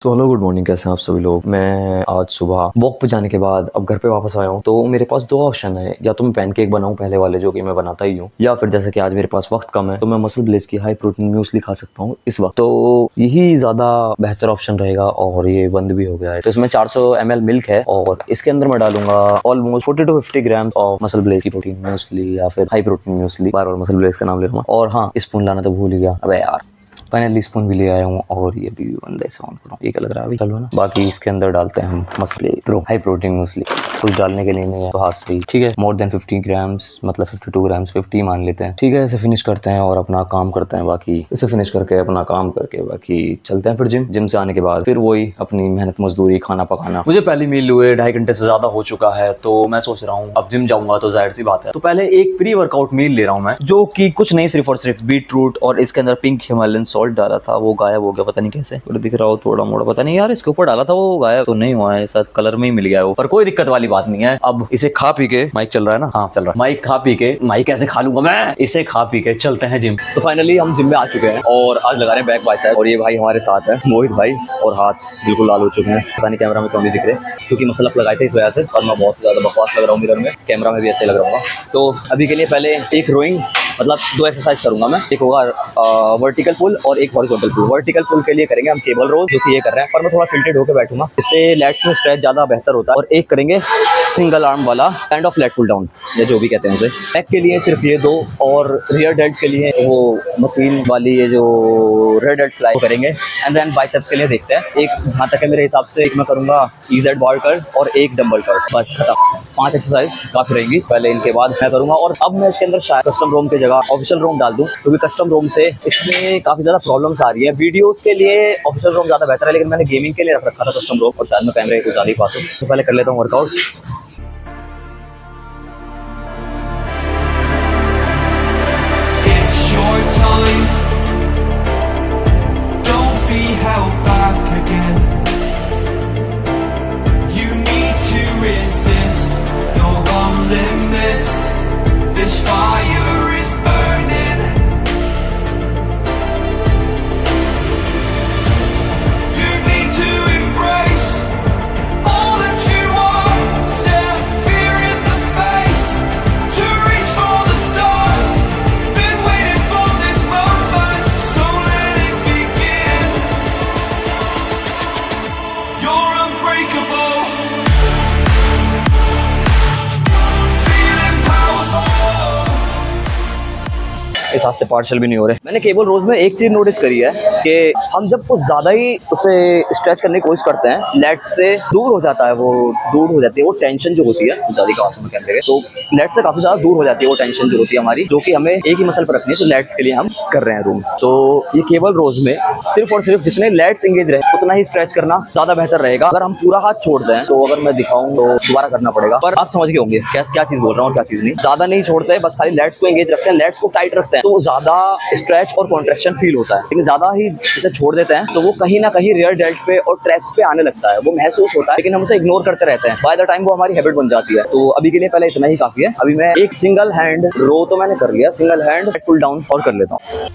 तो hello good morning, कैसे हैं आप सभी लोग। मैं आज सुबह वॉक पे जाने के बाद अब घर पे वापस आया हूँ। तो मेरे पास दो ऑप्शन है, या तो मैं पैनकेक बनाऊँ पहले वाले जो कि मैं बनाता ही हूँ, या फिर जैसे कि आज मेरे पास वक्त कम है तो मैं मसल ब्लेज की हाई प्रोटीन म्यूसली खा सकता हूँ इस वक्त। तो यही ज़्यादा बेहतर ऑप्शन रहेगा और ये बंद भी हो गया है। तो इसमें 400 ml मिल्क है और इसके अंदर मैं डालूंगा almost 40 to 50 gram of muscle ब्लेज की प्रोटीन म्यूसली या फिर हाई प्रोटीन म्यूसली। बार बार मसल ब्लेज का नाम ले रहा हूँ। और हाँ, स्पून लाना तो भूल ही गया, अबे यार। फाइनली स्पून भी ले आया हूँ और ये भी बंदे से ऑन करो, ये क्या लग रहा है अभी चलो ना। बाकी इसके अंदर डालते हैं हम मसले हाई प्रोटीन मूसली। कुछ डालने के लिए नहीं है तो हाथ से ही, ठीक है। मोर देन 50 ग्राम्स मतलब 52 ग्राम्स, 50 मान लेते हैं, ठीक है। इसे फिनिश करते हैं और अपना काम करते हैं। बाकी इसे फिनिश करके अपना काम करके बाकी चलते हैं फिर जिम से आने के बाद फिर वही अपनी मेहनत मजदूरी, खाना पकाना। मुझे पहली मील हुए 2.5 घंटे से ज्यादा हो चुका है, तो मैं सोच रहा हूँ अब जिम जाऊंगा तो जाहिर सी बात है तो पहले एक प्री वर्कआउट मील ले रहा हूँ मैं, जो कि कुछ नहीं, सिर्फ और सिर्फ बीट रूट और इसके अंदर पिंक हिमालयन सॉल्ट डाला था, वो गायब हो गया, पता नहीं कैसे। दिख रहा हो थोड़ा मोड़ा, पता नहीं यार, इसके ऊपर डाला था वो गायब तो नहीं हुआ है, शायद कलर में ही मिल गया वो, पर कोई दिक्कत वाली बात नहीं है। अब इसे खा पी के, माइक चल रहा है ना, हाँ चल रहा है, माइक खा पी के, माइक कैसे खा लूंगा मैं, इसे खा पी के चलते हैं जिम। तो फाइनली हम जिम में आ चुके हैं और आज लगा रहे हैं बैक बाइसेप। और ये भाई हमारे साथ है, मोहित भाई, और हाथ बिल्कुल लाल हो चुके हैं, पता नहीं कैमरा में क्यों नहीं दिख रहे, क्योंकि मसल अप लगाए थे इस वजह से, और मैं बहुत ज्यादा बकवास लग रहा हूँ मिरर में, कैमरा में भी ऐसे लग रहा हूँ। तो अभी के लिए पहले एक रोइंग मतलब 2 एक्सरसाइज करूंगा मैं, एक होगा वर्टिकल पुल और एक हॉरिजॉन्टल पुल। वर्टिकल पुल के लिए करेंगे हम केबल रोज, जो कि ये कर रहे हैं, पर मैं थोड़ा टिल्टेड होकर बैठूंगा, इससे लेट्स में स्ट्रेच ज्यादा बेहतर होता है। और एक करेंगे सिंगल आर्म वाला kind of lat pull down, या जो भी कहते हैं उसे। बैक के लिए सिर्फ ये 2, और रियर डेल्ट के लिए वो मशीन वाली ये जो रियर डेल्ट फ्लाई करेंगे। एंड देन बाइसेप्स के लिए देखते हैं, एक जहाँ तक है मेरे हिसाब से, एक मैं करूंगा EZ बार कर्ल और एक डंबल कर्ल, बस खत्म। 5 एक्सरसाइज काफी रहेंगी पहले, इनके बाद मैं करूंगा। और अब मैं इसके अंदर शायद कस्टम रोम की जगह ऑफिशियल रोम डाल दूं, क्योंकि कस्टम रोम से इसमें काफी ज्यादा प्रॉब्लम्स आ रही है। वीडियोस के लिए ऑफिशियल रोम ज्यादा बेहतर है, लेकिन मैंने गेमिंग के लिए रख रखा था कस्टम रोम, और शायद मैं कैमरे को ज्यादा ही पास हूं। तो पहले कर लेता हूँ वर्कआउट। इस हाथ से पार्शल भी नहीं हो रहे। मैंने केबल रोज में एक चीज नोटिस करी है कि हम जब कुछ ज्यादा ही उसे स्ट्रेच करने की कोशिश करते हैं, लेट से दूर हो जाता है, वो दूर हो जाती है वो टेंशन जो होती है, ज्यादा काफी में कहते हैं, तो लेट से काफी ज्यादा दूर हो जाती है वो टेंशन जो होती है हमारी, जो कि हमें एक ही मसल पर रखनी है। तो लेट्स के लिए हम कर रहे हैं रूम। तो ये केबल रोज में सिर्फ और सिर्फ जितने लेट्स एंगेज रहे उतना ही स्ट्रेच करना ज्यादा बेहतर रहेगा। अगर हम पूरा हाथ छोड़ दें, तो अगर मैं दिखाऊं तो दोबारा करना पड़ेगा, पर आप समझ गए होंगे क्या चीज बोल रहा हूँ, क्या चीज नहीं। ज्यादा नहीं छोड़ते, बस खाली लेट्स को एंगेज रखते हैं, लेट्स को टाइट रखते हैं, तो ज्यादा स्ट्रेच और कॉन्ट्रैक्शन फील होता है। लेकिन ज्यादा ही इसे छोड़ देते हैं तो वो कहीं ना कहीं रियर डेल्ट पे और ट्रैप्स पे आने लगता है, वो महसूस होता है, लेकिन हम उसे इग्नोर करते रहते हैं। बाय द टाइम वो हमारी हैबिट बन जाती है। तो अभी के लिए पहले इतना ही काफी है। अभी मैं एक सिंगल हैंड रो तो मैंने कर लिया, सिंगल हैंड पुल डाउन और कर लेता हूँ।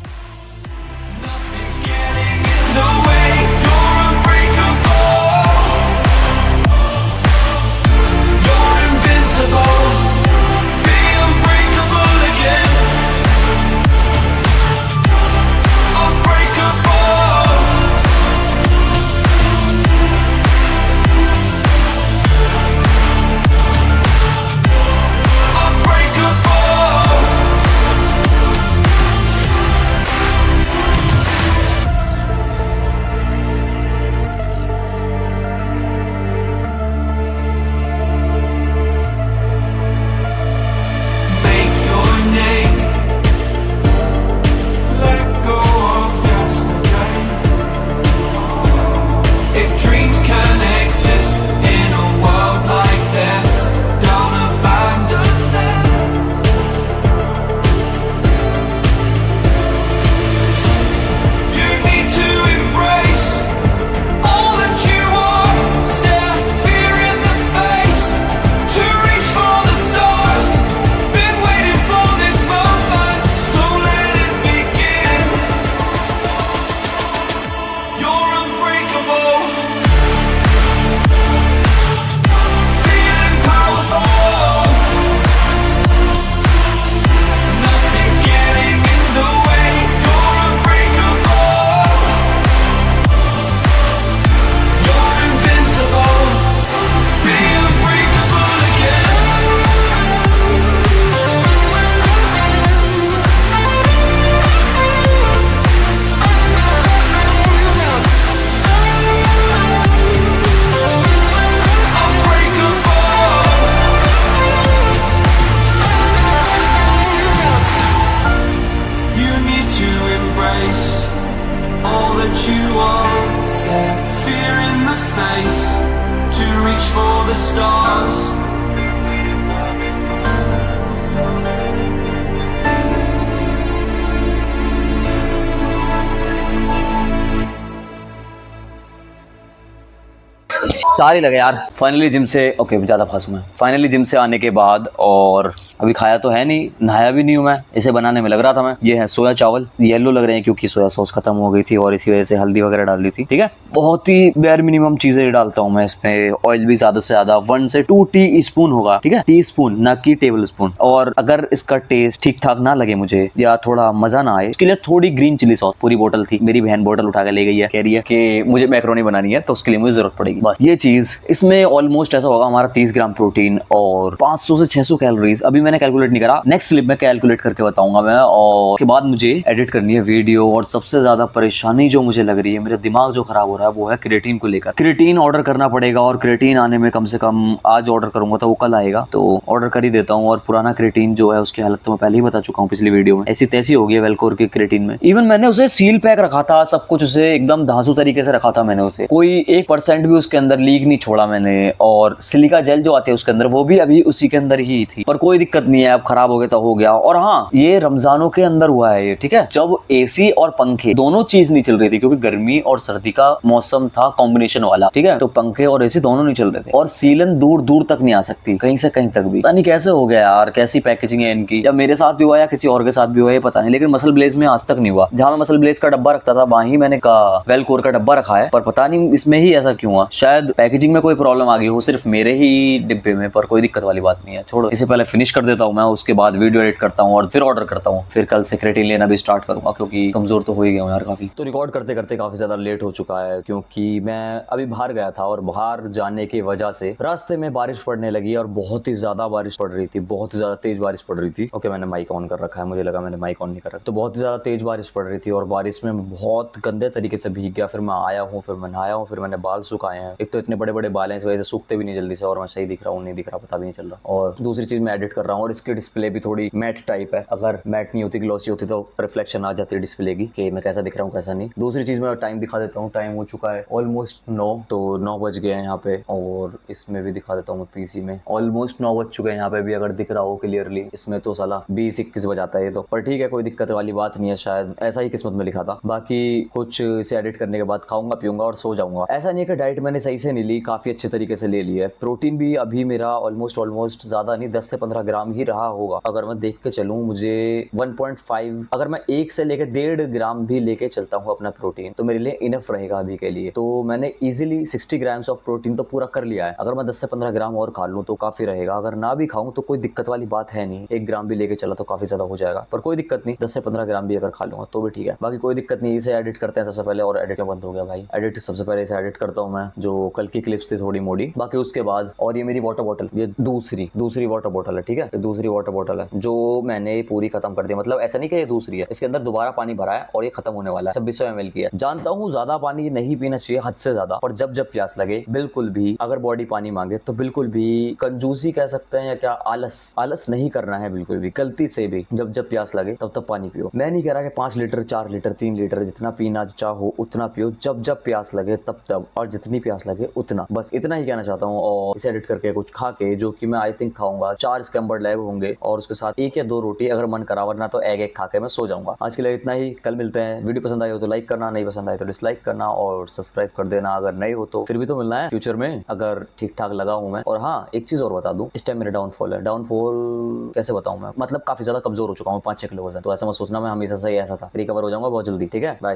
reach for the stars. चार ही लगे यार। फाइनली जिम से, ओके ज़्यादा फास्ट हूँ मैं। फाइनली जिम से आने के बाद, और अभी खाया तो है नहीं, नहाया भी नहीं हूँ मैं, इसे बनाने में लग रहा था मैं। ये है सोया चावल, येलो लग रहे हैं क्योंकि सोया सॉस खत्म हो गई थी और इसी वजह से हल्दी वगैरह डाल दी थी। ठीक है, बहुत ही बेयर मिनिमम चीज़ें डालता हूँ मैं इसमें। ऑयल भी ज़्यादा से ज़्यादा 1 से 2 टी स्पून होगा। ठीक है, टी स्पून ना कि टेबल स्पून। और अगर इसका टेस्ट ठीक ठाक ना लगे मुझे या थोड़ा मजा ना आए, इसके लिए थोड़ी ग्रीन चिली सॉस, पूरी बोतल थी, मेरी बहन बोतल उठा के ले गई है, कह रही है कि मुझे मैक्रोनी बनानी है तो उसके लिए मुझे जरूरत पड़ेगी। बस ये चीज, इसमें ऑलमोस्ट ऐसा होगा हमारा 30 ग्राम प्रोटीन और 500 से 600 कैलोरीज। अभी मैंने कैलकुलेट नहीं करा, नेक्स्ट क्लिप में कैलकुलेट करके बताऊंगा मैं। और उसके बाद मुझे एडिट करनी है वीडियो। और सबसे ज्यादा परेशानी जो मुझे लग रही है, मेरा दिमाग जो खराब हो रहा है, वो है क्रिएटिन को लेकर। क्रिएटिन ऑर्डर करना पड़ेगा और क्रिएटिन आने में कम से कम, आज ऑर्डर करूंगा तो वो कल आएगा, तो ऑर्डर कर ही देता हूँ। और पुराना क्रिएटिन जो है उसकी हालत तो मैं पहले ही बता चुका हूँ पिछली वीडियो में, ऐसी तैसी हो गई है वेलकोर के क्रिएटिन में। इवन मैंने उसे सील पैक रखा था, सब कुछ उसे एकदम धांसू तरीके से रखा था मैंने उसे, कोई 1% भी उसके अंदर लीक नहीं छोड़ा मैंने। और सिलिका जेल जो आती है उसके अंदर, वो भी अभी उसी के अंदर ही थी। पर कोई दिक्कत नहीं है, अब खराब हो गया तो हो गया। और हाँ, ये रमजानों के अंदर हुआ है ये, ठीक है, जब एसी और पंखे दोनों चीज नहीं चल रही थी, क्योंकि गर्मी और सर्दी का मौसम था कॉम्बिनेशन वाला। ठीक है, तो पंखे और एसी दोनों नहीं चल रहे थे और सीलन दूर दूर तक नहीं आ सकती, कहीं से कहीं तक भी। पता नहीं कैसे हो गया यार, कैसी पैकेजिंग है इनकी, या मेरे साथ भी हुआ या किसी और के साथ भी हुआ, ये पता नहीं। लेकिन मसल ब्लेज में आज तक नहीं हुआ। जहां मैं मसल ब्लेज का डब्बा रखता था वहीं मैंने कहा वेलकोर का डब्बा रखा है, पर पता नहीं इसमें ही ऐसा क्यों हुआ। शायद पैकेजिंग में कोई प्रॉब्लम आ गई हो सिर्फ मेरे ही डिब्बे में, पर कोई दिक्कत वाली बात नहीं है। छोड़ो, इसे पहले फिनिश कर देता हूँ मैं, उसके बाद वीडियो एडिट करता हूँ और फिर ऑर्डर करता हूँ। फिर कल से क्रिएटिन लेना भी स्टार्ट करूंगा, क्योंकि कमजोर तो हो ही गया हूँ यार काफी। तो रिकॉर्ड करते करते काफी ज्यादा लेट हो चुका है, क्योंकि मैं अभी बाहर गया था और बाहर जाने की वजह से रास्ते में बारिश पड़ने लगी और बहुत ही ज्यादा बारिश पड़ रही थी, बहुत ही ज्यादा तेज बारिश पड़ रही थी। ओके, मैंने माइक ऑन कर रखा है, मुझे लगा मैंने माइक ऑन नहीं कर रखा। तो बहुत ही ज्यादा तेज बारिश पड़ रही थी और बारिश में बहुत गंदे तरीके से भीग गया। फिर मैं आया हूँ, फिर मैं नहाया हूँ, फिर मैंने बाल सुखाए हैं। एक तो इतने बड़े बड़े बाल हैं, इस वजह से सूखते भी नहीं जल्दी से, और मैं सही दिख रहा हूँ नहीं दिख रहा पता भी नहीं चल रहा। और दूसरी चीज, मैं एडिट कर रहा हूँ और इसकी डिस्प्ले भी थोड़ी मैट टाइप है। अगर मैट नहीं होती, ग्लॉसी होती, तो रिफ्लेक्शन आ जाती है डिस्प्ले की कि मैं कैसा दिख रहा हूँ कैसा नहीं। दूसरी चीज, मैं टाइम दिखा देता हूँ, टाइम हो चुका है ऑलमोस्ट 9, तो 9 बज गए हैं यहाँ पे। और इसमें भी दिखा देता हूँ मैं, पीसी में ऑलमोस्ट 9 बज चुके हैं यहाँ पे भी, अगर दिख रहा हो क्लियरली। इसमें तो साला 20-21 बजाता है ये तो, पर ठीक है, कोई दिक्कत वाली बात नहीं है, शायद ऐसा ही किस्मत में लिखा था। बाकी कुछ इसे एडिट करने के बाद खाऊंगा पीऊंगा और सो जाऊंगा। ऐसा नहीं है कि डाइट मैंने सही से नहीं ली, काफी अच्छे तरीके से ले ली है। प्रोटीन भी अभी मेरा ऑलमोस्ट ज्यादा नहीं, 10 से 15 ग्राम ही रहा होगा। अगर मैं देख के चलूं, मुझे 1.5, अगर मैं 1 से लेकर 1.5 ग्राम भी लेके चलता हूँ अपना प्रोटीन, तो मेरे लिए इनफ रहेगा अभी के लिए। तो मैंने इजीली 60 ग्राम्स ऑफ प्रोटीन तो पूरा कर लिया है। अगर मैं 10 से 15 ग्राम और खा लूँ तो काफी रहेगा। अगर ना भी खाऊं तो कोई दिक्कत वाली बात है नहीं, 1 ग्राम भी लेके चला तो काफी ज्यादा हो जाएगा, पर कोई दिक्कत नहीं, 10 से 15 ग्राम भी अगर खा लूंगा तो भी ठीक है। बाकी कोई दिक्कत नहीं। इसे एडिट करते हैं सबसे पहले, और एडिट बंद हो गया भाई, एडिट सबसे पहले इसे एडिट करता हूँ मैं, जो कल की क्लिप्स थी थोड़ी मोड़ी। बाकी उसके बाद, और ये मेरी वाटर बॉटल, ये दूसरी वाटर बॉटल है, ठीक है, ये दूसरी वाटर बॉटल है जो मैंने पूरी खत्म कर दी। मतलब ऐसा नहीं कि ये दूसरी है, इसके अंदर दोबारा पानी भरा है और ये खत्म होने वाला है। 2600 ml की है। जानता हूँ ज्यादा पानी नहीं पीना चाहिए, हद से ज्यादा, पर जब जब प्यास लगे, बिल्कुल भी अगर बॉडी पानी मांगे तो बिल्कुल भी कंजूसी कह सकते हैं या क्या, आलस नहीं करना है बिल्कुल भी, गलती से भी। जब जब प्यास लगे तब तब पानी पियो। मैं नहीं कह रहा कि 5 लीटर 4 लीटर 3 लीटर जितना पीना चाहो उतना पियो, जब जब प्यास लगे तब तब, और जितनी प्यास लगे उतना, बस इतना ही कहना चाहता हूँ। और इसे एडिट करके कुछ खा के, जो कि मैं आई थिंक खाऊंगा, 4 स्क्रैम्बल्ड एग होंगे और उसके साथ 1 या 2 रोटी, अगर मन करा, वरना तो एग खा के मैं सो जाऊंगा। आज के लिए इतना ही, कल मिलते हैं। वीडियो पसंद आई हो तो लाइक करना, नहीं पसंद आए तो डिसलाइक करना, और सब्सक्राइब कर देना अगर नहीं हो तो। फिर भी तो मिलना है फ्यूचर में, अगर ठीक ठाक लगा हूं मैं। और हाँ, एक चीज और बता दूं, इस टाइम मेरा डाउनफॉल है। डाउनफॉल कैसे बताऊं मैं, मतलब काफी ज्यादा कमजोर हो चुका हूँ, 5-6 किलो वजन। तो ऐसा मत सोचना मैं हमेशा से ही ऐसा था, रिकवर हो जाऊंगा बहुत जल्दी। ठीक है, बाय।